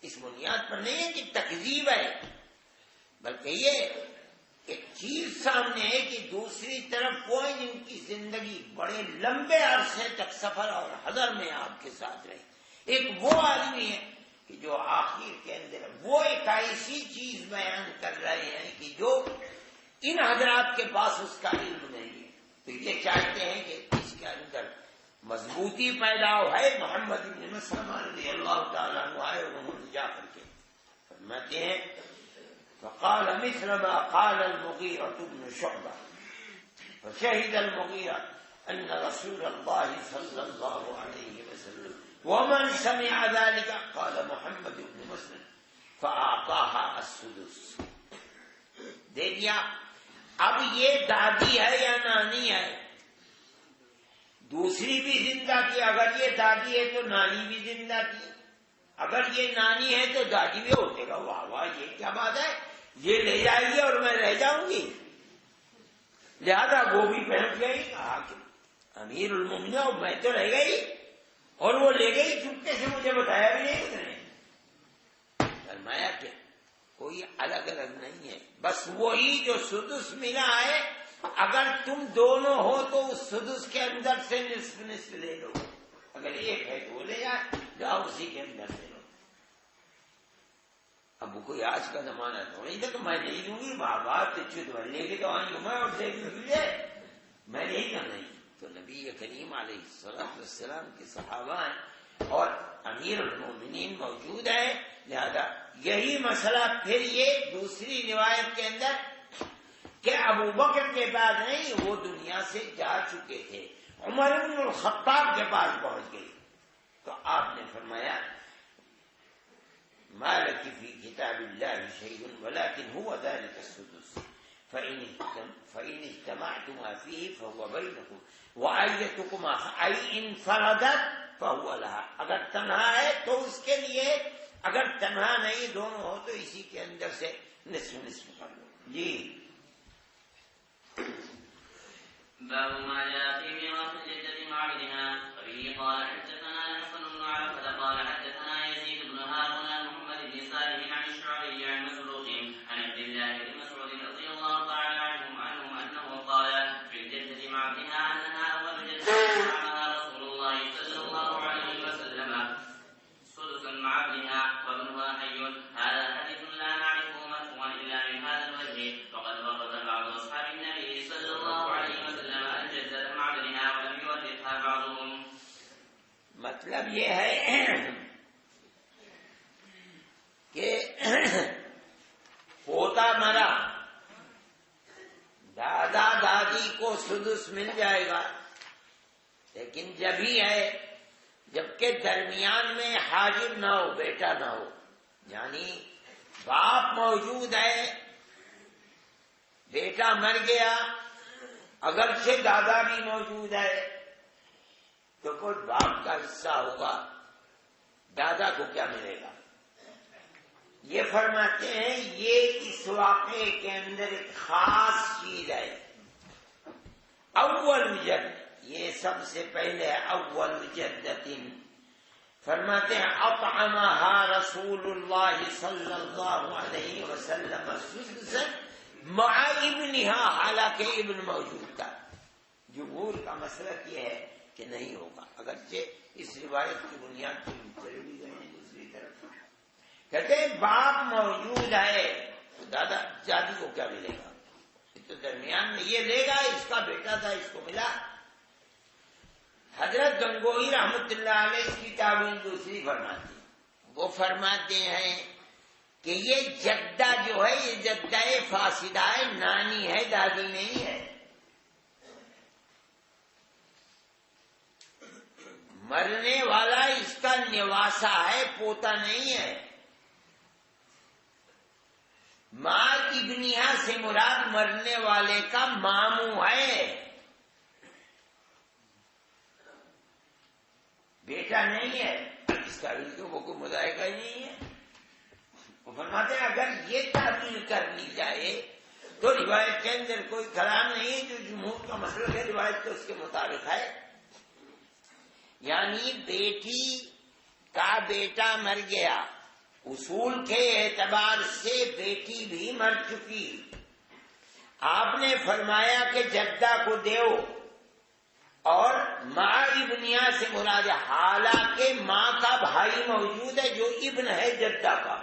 [SPEAKER 2] اس بنیاد پر نہیں ہے کہ تکذیب ہے، بلکہ یہ ایک چیز سامنے ہے کہ دوسری طرف وہ ہیں جن کی زندگی بڑے لمبے عرصے تک سفر اور حضر میں آپ کے ساتھ رہی، ایک وہ آدمی ہے کہ جو آخر کے اندر وہ ایک ایسی چیز بیان کر رہے ہیں کہ جو ان حضرات کے پاس اس کا علم نہیں ہے، تو یہ چاہتے ہیں کہ اس کے اندر مضبوطی پیدا ہو ہے۔ محمد بن مسلمہ رضی اللہ تعالیٰ عنہ آئے اور انہوں نے جا کر کے فرماتے ہیں فقال مثل ما قال المغيرة بن شعبة فشهد المغيرة أن رسول الله صلى الله عليه وسلم ومن سمع ذلك قال محمد بن مسلم فأعطاها السدس، دے دیا۔ اب یہ دادی ہے یا نانی ہے؟ دوسری بھی زندہ تھی، اگر یہ دادی ہے تو نانی بھی زندہ تھی، اگر یہ نانی ہے تو دادی بھی ہوتے گا، واہ واہ یہ کیا بات ہے، یہ لے جائے گی اور میں رہ جاؤں گی، لہذا وہ بھی پہنچ گئی، کہا کہ امیر المومنین اور میں تو رہ گئی، اور وہ لے گئی چپکے سے، مجھے بتایا بھی نہیں اس نے۔ فرمایا کہ کوئی الگ الگ نہیں ہے، بس وہی جو سدس ملا ہے، اگر تم دونوں ہو تو اس سدس کے اندر سے نصف نصف لے لو، اگر ایک ہے تو وہ لے جاؤ اسی کے اندر سے لو۔ اب کوئی آج کا زمانہ تھوڑی تھا کہ میں نہیں لوں گی، ماں باپ تو لے کے تو آئیں گے میں اور دے دوں، میں نہیں کرنا ہی۔ تو نبی کریم علیہ السلام کے صحابہ ہیں اور امیر المومنین موجود ہیں، لہذا یہی مسئلہ پھر یہ دوسری روایت کے اندر کہ ابو بکر کے بعد نہیں، وہ دنیا سے جا چکے تھے، عمر بن الخطاب کے پاس پہنچ گئی، تو آپ نے فرمایا ما لك في كتاب الله شيء ولكن هو ذلك السدس فإن اجتمعتما فيه فهو بينكم وأيتكما أي انفردت فهو لها، اگر تنہا ہے تو اس کے لیے، اگر تنہا نہیں دونوں ہو تو اسی کے اندر سے نصف نصف کر لو۔ جی
[SPEAKER 1] باب ما جاء في ميراث الجدة مع ابنها، وبه قال حدثنا الحسن بن عرفة قال حدثنا يزيد بن هارون محمد بن صالح عن الشعبي عن مسروق عن عبد الله بن مسعود رضي الله تعالى عنهم انه قال في الجدة مع ابنها انها اول جدة نعمها رسول الله صلى الله عليه وسلم سدسا مع ابنها وابنها حي، هذا حديث لا نعرفه مرفوعا الا من هذا الوجه، وقد ورد بعض اصحاب النبي صلى الله عليه وسلم الجدة مع ابنها ولم يوثقها بعضهم۔
[SPEAKER 2] مطلب یہ ہے کہ پوتا مرا، دادا دادی کو سدس مل جائے گا، لیکن جبھی ہے جبکہ درمیان میں حاجب نہ ہو، بیٹا نہ ہو، یعنی باپ موجود ہے، بیٹا مر گیا، اگرچہ دادا بھی موجود ہے تو کوئی باپ کا حصہ ہوگا، دادا کو کیا ملے گا؟ یہ فرماتے ہیں یہ اس واقعے کے اندر ایک خاص چیز ہے، اول جد، یہ سب سے پہلے اول جدت، فرماتے ہیں اطعمها رسول اللہ صلی اللہ علیہ وسلم سدسا مع ابنها، حالانکہ ابن موجود تھا۔ جمہور کا مسلک یہ ہے کہ نہیں ہوگا، اگرچہ اس روایت کی بنیاد پر چلے بھی گئے ہیں دوسری طرف، کہتے ہیں باپ موجود ہے تو دادا دادی کو کیا ملے گا؟ تو درمیان میں یہ لے گا، اس کا بیٹا تھا اس کو ملا، حضرت گنگوئی رحمت اللہ علیہ اس کی تعویل دوسری فرماتے ہیں، وہ فرماتے ہیں کہ یہ جدہ جو ہے یہ جدہ فاسدہ ہے، نانی ہے، دادی نہیں ہے۔ مرنے والا اس کا نواسا ہے، پوتا نہیں ہے۔ ماں ابنیہ سے مراد مرنے والے کا ماموں ہے، بیٹا نہیں ہے۔ اس تعویل تو وہ کوئی مذائقہ ہی نہیں ہے۔ وہ فرماتے ہیں اگر یہ تعویل کر لی جائے تو روایت کے اندر کوئی کلام نہیں ہے، جو جمہور کا مسئلہ ہے، روایت تو اس کے مطابق ہے۔ یعنی بیٹی کا بیٹا مر گیا، اصول کے اعتبار سے بیٹی بھی مر چکی، آپ نے فرمایا کہ جدہ کو دیو، اور ماں ابنیہ سے مراد، حالانکہ ماں کا بھائی موجود ہے جو ابن ہے جدہ کا۔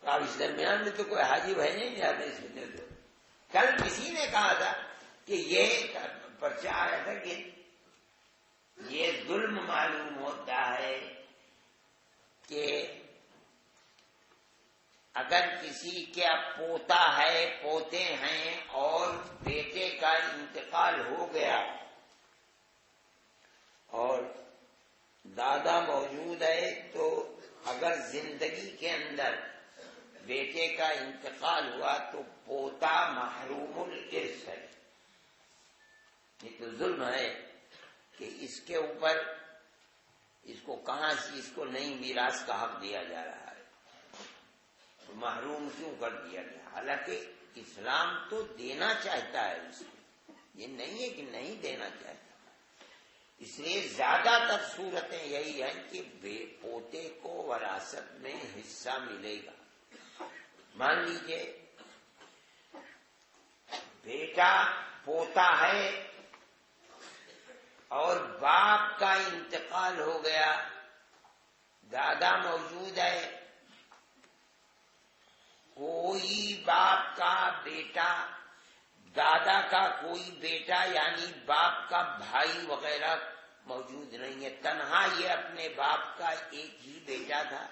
[SPEAKER 2] اب اس درمیان میں تو کوئی حاجب ہے نہیں جاتا اس میں۔ تو کل کسی نے کہا تھا کہ یہ پرچہ آیا تھا کہ یہ ظلم معلوم ہوتا ہے کہ اگر کسی کا پوتا ہے، پوتے ہیں، اور بیٹے کا انتقال ہو گیا اور دادا موجود ہے، تو اگر زندگی کے اندر بیٹے کا انتقال ہوا تو پوتا محروم الارث ہے۔ یہ تو ظلم ہے کہ اس کے اوپر اس کو کہاں سے اس کو نئی میراث کا حق دیا جا رہا ہے، تو محروم کیوں کر دیا گیا؟ حالانکہ اسلام تو دینا چاہتا ہے اس کو، یہ نہیں ہے کہ نہیں دینا چاہتا۔ اس لیے زیادہ تر صورتیں یہی ہیں کہ پوتے کو وراثت میں حصہ ملے گا۔ مان لیجئے بیٹا پوتا ہے اور باپ کا انتقال ہو گیا، دادا موجود ہے، کوئی باپ کا بیٹا، دادا کا کوئی بیٹا یعنی باپ کا بھائی وغیرہ موجود نہیں ہے، تنہا یہ اپنے باپ کا ایک ہی بیٹا تھا،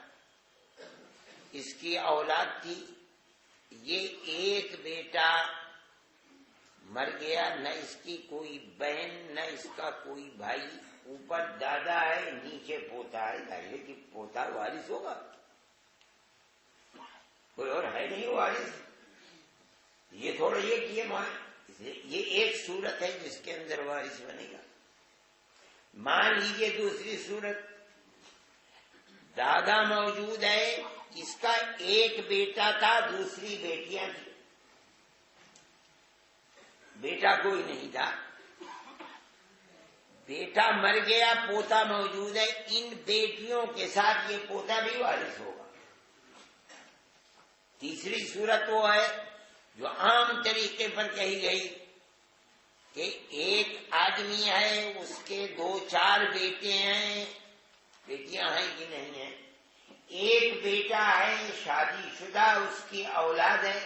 [SPEAKER 2] اس کی اولاد تھی، یہ ایک بیٹا مر گیا، نہ اس کی کوئی بہن نہ اس کا کوئی بھائی، اوپر دادا ہے نیچے پوتا ہے، ظاہر ہے کہ پوتا وارث ہوگا، کوئی اور ہے نہیں وارث، یہ تھوڑا یہ کیے یہ ایک صورت ہے جس کے اندر وارث بنے گا۔ مان لیجیے دوسری صورت، دادا موجود ہے، اس کا ایک بیٹا تھا، دوسری بیٹیاں تھیں، بیٹا کوئی نہیں تھا، بیٹا مر گیا، پوتا موجود ہے، ان بیٹیوں کے ساتھ یہ پوتا بھی وارث ہوگا۔ تیسری صورت وہ ہے جو عام طریقے پر کہی گئی کہ ایک آدمی ہے، اس کے 2-4 بیٹے ہیں، بیٹیاں ہیں کہ نہیں ہیں، ایک بیٹا ہے شادی شدہ، اس کی اولاد ہے،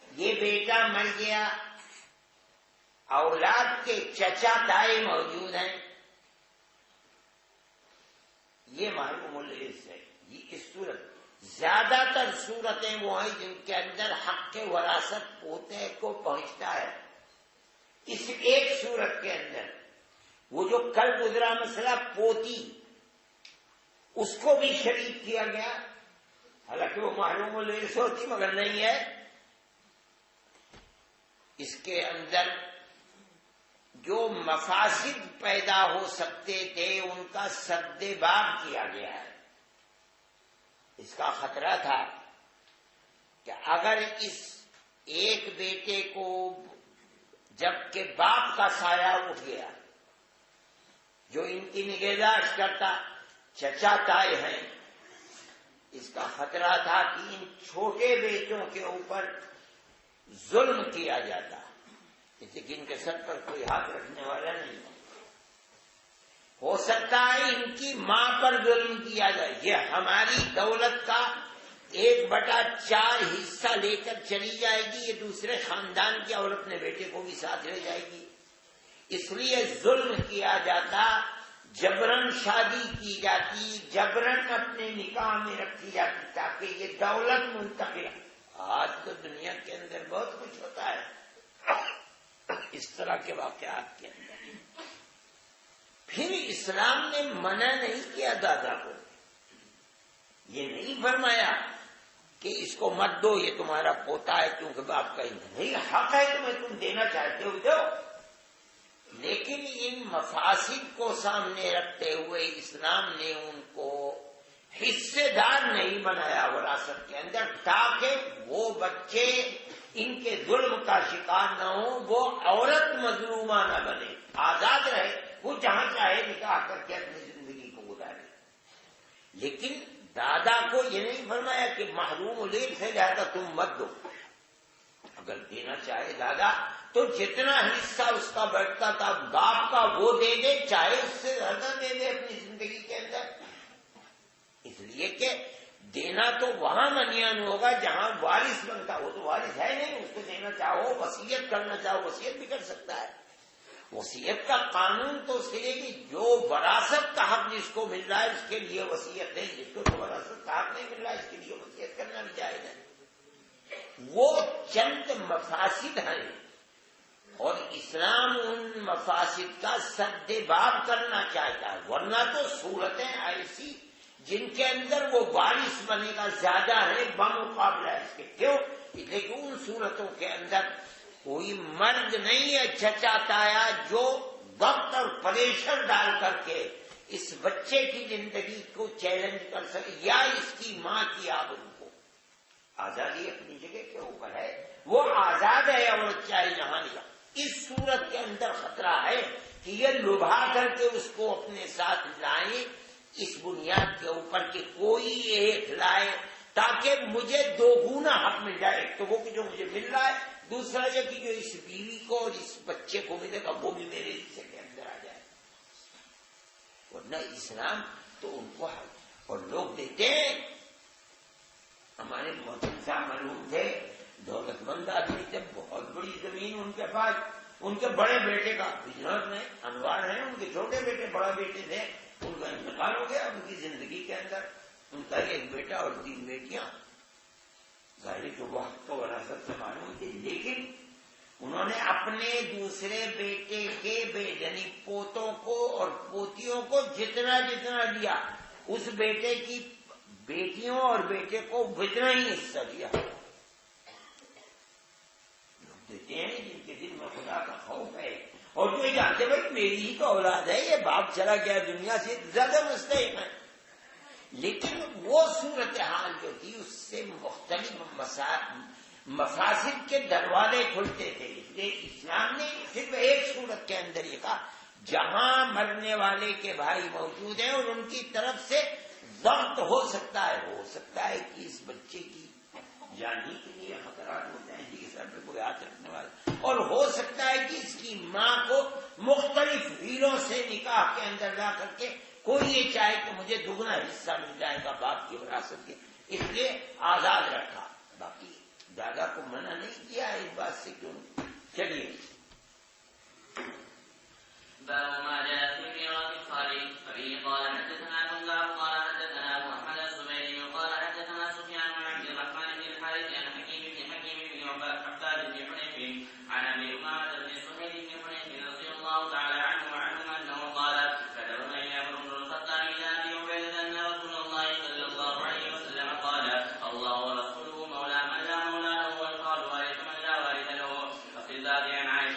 [SPEAKER 2] یہ بیٹا مر گیا، اولاد کے چچا تائے موجود ہیں، یہ محروم الارث ہے۔ یہ اس صورت زیادہ تر صورتیں وہ ہیں جن کے اندر حق وراثت پوتے کو پہنچتا ہے۔ اس ایک صورت کے اندر وہ جو کل گزرا مسئلہ پوتی، اس کو بھی شریک کیا گیا، حالانکہ وہ محروم الارث ہوتی مگر نہیں ہے، اس کے اندر جو مفاسد پیدا ہو سکتے تھے ان کا سد باب کیا گیا ہے۔ اس کا خطرہ تھا کہ اگر اس ایک بیٹے کو جبکہ باپ کا سایہ اٹھ گیا، جو ان کی نگہداشت کرتا، چچا تائے ہیں، اس کا خطرہ تھا کہ ان چھوٹے بیٹوں کے اوپر ظلم کیا جاتا، اس لیے کہ ان کے سر پر کوئی ہاتھ رکھنے والا نہیں، ہو سکتا ہے ان کی ماں پر ظلم کیا جائے، یہ ہماری دولت کا 1/4 حصہ لے کر چلی جائے گی، یہ دوسرے خاندان کی اور اپنے بیٹے کو بھی ساتھ لے جائے گی، اس لیے ظلم کیا جاتا، جبرن شادی کی جاتی، جبرن اپنے نکاح میں رکھی جاتی تاکہ یہ دولت منتقل۔ آج تو دنیا کے اندر بہت کچھ ہوتا ہے اس طرح کے واقعات کے اندر۔ پھر اسلام نے منع نہیں کیا دادا کو، یہ نہیں فرمایا کہ اس کو مت دو، یہ تمہارا پوتا ہے کیونکہ باپ کا ہی نہیں، حق ہے تمہیں، تم دینا چاہتے ہو دو، لیکن ان مفاسد کو سامنے رکھتے ہوئے اسلام نے ان کو حصے دار نہیں بنایا وراثت کے اندر، تاکہ وہ بچے ان کے ظلم کا شکار نہ ہوں، وہ عورت مظلومہ نہ بنے، آزاد رہے، وہ جہاں چاہے نکاح کر کے اپنی زندگی کو گزارے۔ لیکن دادا کو یہ نہیں فرمایا کہ محروم العلم سے زیادہ تم مت دو، اگر دینا چاہے دادا تو جتنا حصہ اس کا بیٹھتا تھا باپ کا وہ دے دے، چاہے اس سے زیادہ دے دے اپنی زندگی کے اندر، اس لیے کہ دینا تو وہاں منیان ہوگا جہاں وارث بنتا، وہ تو وارث ہے نہیں، اس کو دینا چاہو، وصیت کرنا چاہو وصیت بھی کر سکتا ہے۔ وصیت کا قانون تو اس لیے کہ جو وراثت کا حق جس کو مل رہا ہے اس کے لیے وصیت نہیں، جس کو وراثت کا حق نہیں مل رہا ہے اس کے لیے وصیت کرنا بھی جائز ہے۔ وہ چند مفاسد ہیں اور اسلام ان مفاسد کا سد باب کرنا چاہتا ہے، ورنہ تو صورتیں ایسی جن کے اندر وہ وارث بنے گا زیادہ ہے بمقابلہ اس کے، کیوں؟ لیکن ان صورتوں کے اندر کوئی مرد نہیں اچھا چاہتا ہے جو وقت اور پریشر ڈال کر کے اس بچے کی زندگی کو چیلنج کر سکے، یا اس کی ماں کی آبرو کو۔ آزادی اپنی جگہ کے اوپر ہے، وہ آزاد ہے عورت چاہے جہاں نکاح۔ اس صورت کے اندر خطرہ ہے کہ یہ لبھا کر کے اس کو اپنے ساتھ لائیں، اس بنیاد کے اوپر کہ کوئی ایک لائے تاکہ مجھے دوگنا حق مل جائے، ایک تو وہ کہ جو مجھے مل رہا ہے، دوسرا یہ کہ جو اس بیوی کو اور اس بچے کو ملے گا وہ بھی میرے حصے کے اندر آ جائے، ورنہ اسلام تو ان کو حق، اور لوگ دیتے ہیں۔ ہمارے محترم صاحب معلوم تھے، دولت مند آدمی تھے، بہت بڑی زمین ان کے پاس، ان کے بڑے بیٹے کا بزنس میں انوار ہیں، ان کے چھوٹے بیٹے بڑا بیٹے تھے، ان کا انتقال ہو گیا، ان کی زندگی کے اندر ان کا ایک بیٹا اور 3 بیٹیاں، ظاہر جو وقت کو وراثت سے معلوم تھی، لیکن انہوں نے اپنے دوسرے بیٹے کے یعنی پوتوں کو اور پوتیوں کو جتنا جتنا دیا، اس بیٹے کی بیٹیوں اور بیٹے کو اتنا ہی حصہ دیا۔ لوگ دیتے ہیں جن کے دل میں خدا کا خوف ہے اور جو جانتے بھائی میری ہی تو اولاد ہے، یہ باپ چلا گیا دنیا سے، زیادہ مستحق ہے، لیکن وہ صورتحال جو تھی اس سے مختلف مفاسد کے دروازے کھلتے تھے، اس لیے اسلام نے صرف ایک صورت کے اندر یہ کہا جہاں مرنے والے کے بھائی موجود ہیں اور ان کی طرف سے ضبط ہو سکتا ہے کہ اس بچے کی جانی کے لیے خطرات ہو جائیں، جی سر پہ کوئی ہاتھ رکھنے والا، اور ہو سکتا ہے کہ اس کی ماں کو مختلف ہیلوں سے نکاح کے اندر لا کر کے کوئی یہ چاہے کہ مجھے دگنا حصہ مل جائے گا باپ کی وراثت کے، اس لیے آزاد رکھا، باقی دادا کو منع نہیں کیا اس بات سے، کیوں؟ چلیے
[SPEAKER 1] باب ما جاء في ميراث الخالد. فبه قال حدثنا الله قال حدثنا محمد الزبيري قال حدثنا سفيان عن عبد الرحمن بن الحارث عن حكيم بن عباد بن حنيف عن ابي امامه بن سهيل بن حنيف رضي الله تعالى عنه وعنهم انه قال كتب الي عمر بن الخطاب الى ابي عبيده ان رسول الله صلى الله عليه وسلم قال الله ورسوله مولى من لا مولى له والقال وارث من لا وارث له. وفي الباب عن عائشه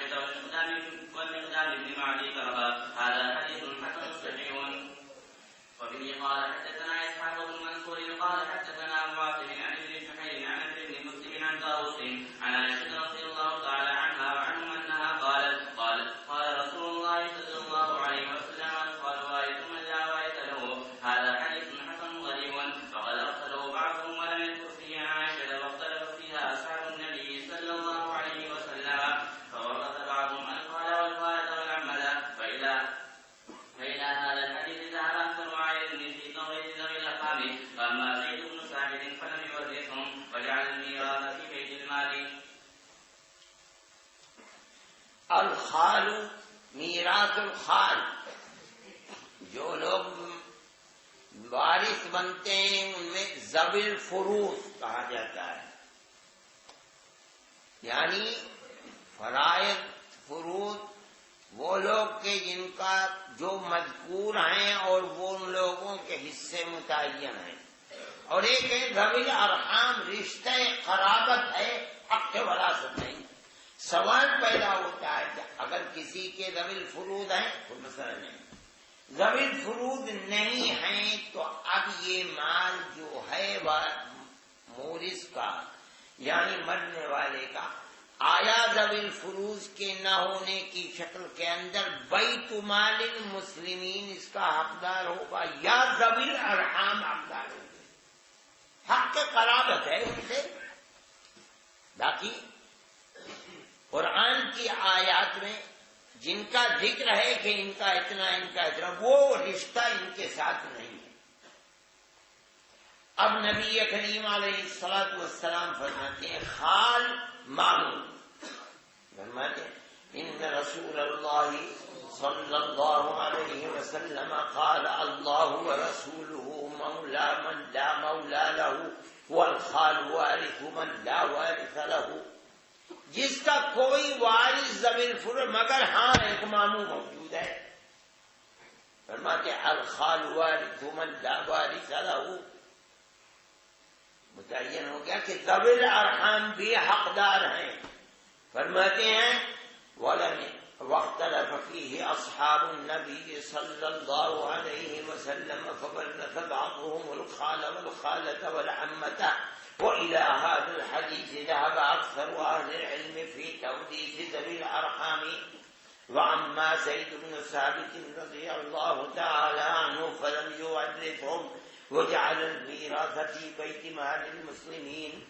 [SPEAKER 2] الخال، جو لوگ وارث بنتے ہیں ان میں ذوی الفروض کہا جاتا ہے، یعنی فرائض فروض وہ لوگ کے جن کا جو مذکور ہیں اور وہ ان لوگوں کے حصے متعین ہیں، اور ایک ہے ذوی الارحام، رشتہ قرابت ہے، حق وراثت نہیں۔ سوال پیدا ہوتا ہے کہ اگر کسی کے ذوی الفروض ہیں تو مسئلہ نہیں، ذوی الفروض نہیں ہیں تو اب یہ مال جو ہے مورث کا یعنی مرنے والے کا، آیا ذوی الفروض کے نہ ہونے کی شکل کے اندر بیت مال المسلمین اس کا حقدار ہوگا یا ذوی الارحام حقدار ہوگا؟ حق قرابت ہے ان سے۔ باقی قرآن کی آیات میں جن کا ذکر ہے کہ ان کا اتنا ان کا اتنا، وہ رشتہ ان کے ساتھ نہیں ہے۔ اب نبی کریم علیہ الصلوۃ والسلام فرماتے ہیں خال معلوم، فرماتے ہیں ان رسول اللہ صلی اللہ علیہ وسلم قال اللہ ورسولہ مولا من لا مولا له والخال وارث من لا وارث له، جس کا کوئی وارث ذوی الفروض مگر ہاں ایک ماموں موجود ہے، فرماتے الخال وارث من لا وارث له، متعین ہو گیا کہ ذوی الارحام بھی حقدار ہیں۔ فرماتے ہیں واختلف فيه اصحاب النبي صلى الله عليه وسلم فورث بعضهم الخال والخالة والعمة، وإلى هذا الحديث ذهب أكثر أهل العلم في توريث ذوي الأرحام، وأما زيد بن ثابت رضي الله تعالى عنه فلم يورثهم وجعل الميراث في بيت مال المسلمين۔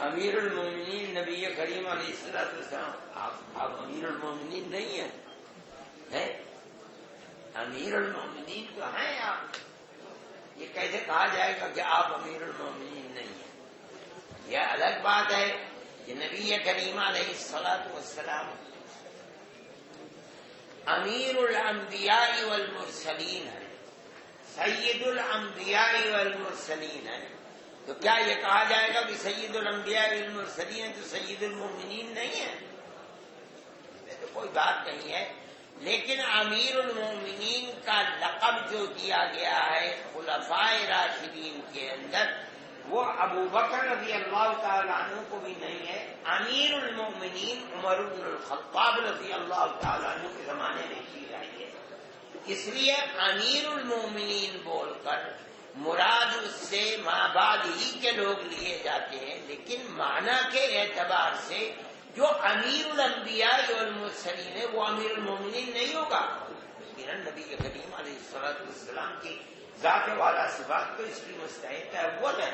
[SPEAKER 2] امیر المومنین نبی کریم علیہ السلام، آپ امیر المومنین نہیں ہیں، امیر المومنین تو ہیں آپ، یہ کیسے کہا جائے گا کہ آپ امیر المومنین نہیں ہیں؟ یہ الگ بات ہے کہ نبی کریم علیہ الصلوۃ والسلام امیر الانبیاء والمرسلین ہیں، سید الانبیاء والمرسلین ہیں، تو کیا یہ کہا جائے گا کہ سید الانبیاء والمرسلین تو سید المومنین نہیں ہے؟ اس میں تو کوئی بات نہیں ہے، لیکن امیر المومنین کا لقب جو دیا گیا ہے خلفائے راشدین کے اندر، وہ ابو بکر رضی اللہ تعالیٰ عنہ کو بھی نہیں ہے، امیر المومنین عمر بن الخطاب رضی اللہ تعالیٰ عنہ کے زمانے میں کی جائی ہے، اس لیے امیر المومنین بول کر مراد اس سے ماں بعد ہی کے لوگ لیے جاتے ہیں، لیکن معنی کے اعتبار سے جو امیر الانبیاء والمرسلین ہے وہ امیر المومنین نہیں ہوگا، لیکن نبی کریم علیہ الصلوۃ والسلام کی ذات والا صفات تو اس کی مستحق ہے، اول ہے،